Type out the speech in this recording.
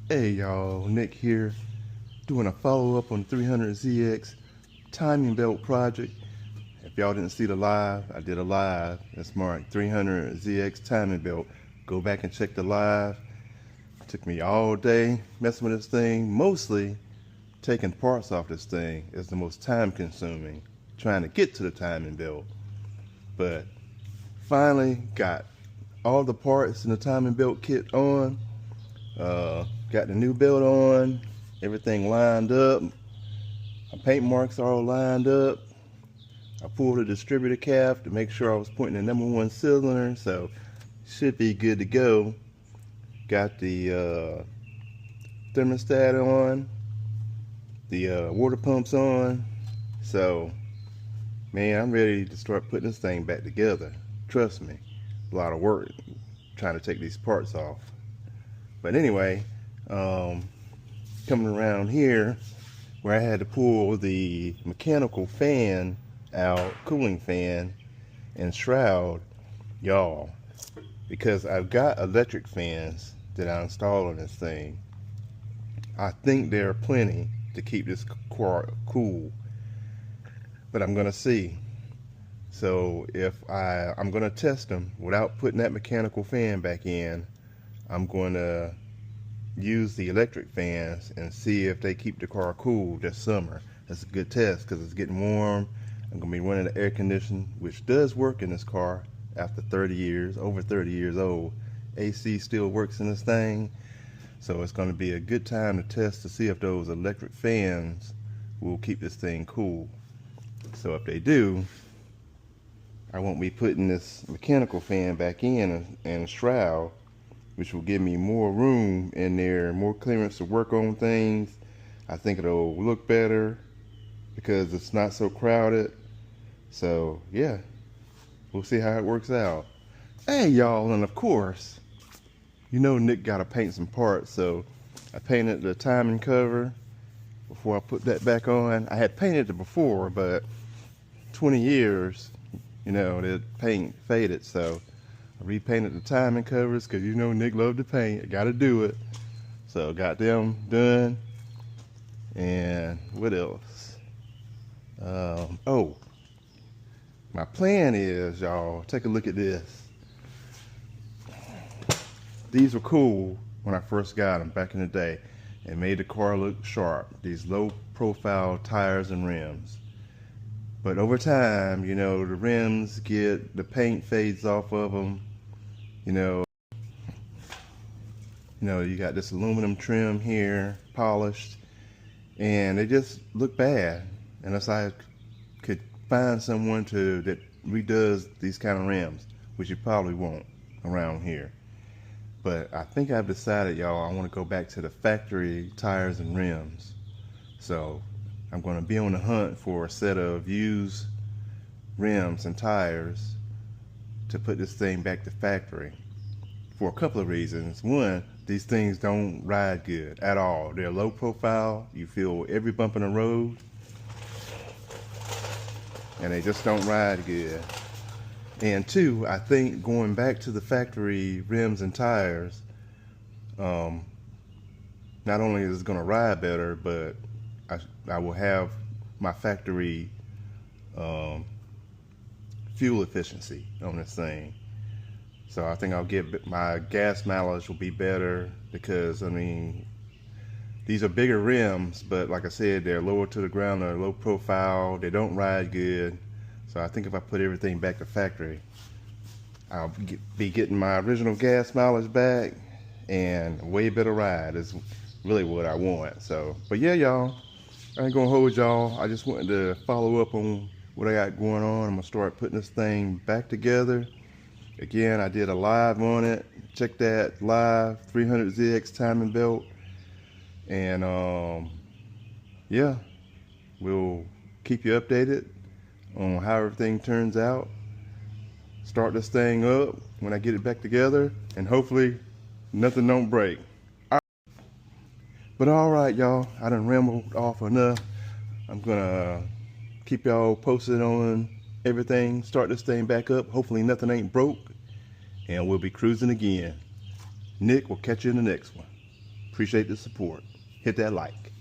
Hey y'all, Nick here, doing a follow-up on 300ZX timing belt project. If y'all didn't see the live, I did a live that's marked 300ZX timing belt. Go back and check the live. It took me all day messing with this thing. Mostly taking parts off this thing is the most time consuming, trying to get to the timing belt. But finally got all the parts in the timing belt kit on. Got the new belt on, everything lined up. My paint marks are all lined up. I pulled the distributor cap to make sure I was pointing the #1 cylinder, so should be good to go. Got the thermostat on, the water pumps on, so man, I'm ready to start putting this thing back together. Trust me, a lot of work trying to take these parts off. But anyway, coming around here where I had to pull the mechanical fan out, cooling fan and shroud, y'all, because I've got electric fans that I installed on this thing. I think there are plenty to keep this car cool, but I'm gonna see. So if I'm gonna test them without putting that mechanical fan back in, I'm going to use the electric fans and see if they keep the car cool this summer. That's a good test because it's getting warm. I'm going to be running the air conditioning, which does work in this car after 30 years, over 30 years old. AC still works in this thing. So it's going to be a good time to test to see if those electric fans will keep this thing cool. So if they do, I won't be putting this mechanical fan back in and shroud, which will give me more room in there, more clearance to work on things. I think it'll look better because it's not so crowded. So yeah, we'll see how it works out. Hey y'all, and of course, you know Nick gotta paint some parts, so I painted the timing cover before I put that back on. I had painted it before, but 20 years, you know, the paint faded, so I repainted the timing covers because you know Nick loved to paint. I gotta do it. So got them done. And what else? Oh, my plan is, y'all, take a look at this. These were cool when I first got them back in the day. It made the car look sharp. These low profile tires and rims. But over time, you know, the rims the paint fades off of them. You know, you got this aluminum trim here, polished, and they just look bad. Unless I could find someone that redoes these kind of rims, which you probably won't around here. But I think I've decided, y'all, I want to go back to the factory tires and rims. So I'm going to be on the hunt for a set of used rims and tires to put this thing back to factory for a couple of reasons. One, these things don't ride good at all. They're low profile. You feel every bump in the road, and they just don't ride good. And two, I think going back to the factory rims and tires, not only is it going to ride better, but I will have my factory fuel efficiency on this thing. So I think I'll get my gas mileage will be better because, I mean, these are bigger rims, but like I said, they're lower to the ground, they're low profile, they don't ride good. So I think if I put everything back to factory, I'll be getting my original gas mileage back and way better ride is really what I want. So, but yeah, y'all, I ain't gonna hold y'all. I just wanted to follow up on what I got going on. I'm gonna start putting this thing back together. Again, I did a live on it. Check that live, 300ZX timing belt. And yeah, we'll keep you updated on how everything turns out. Start this thing up when I get it back together, and hopefully nothing don't break. But all right, y'all, I done rambled off enough. I'm gonna keep y'all posted on everything. Start this thing back up. Hopefully nothing ain't broke, and we'll be cruising again. Nick will catch you in the next one. Appreciate the support. Hit that like.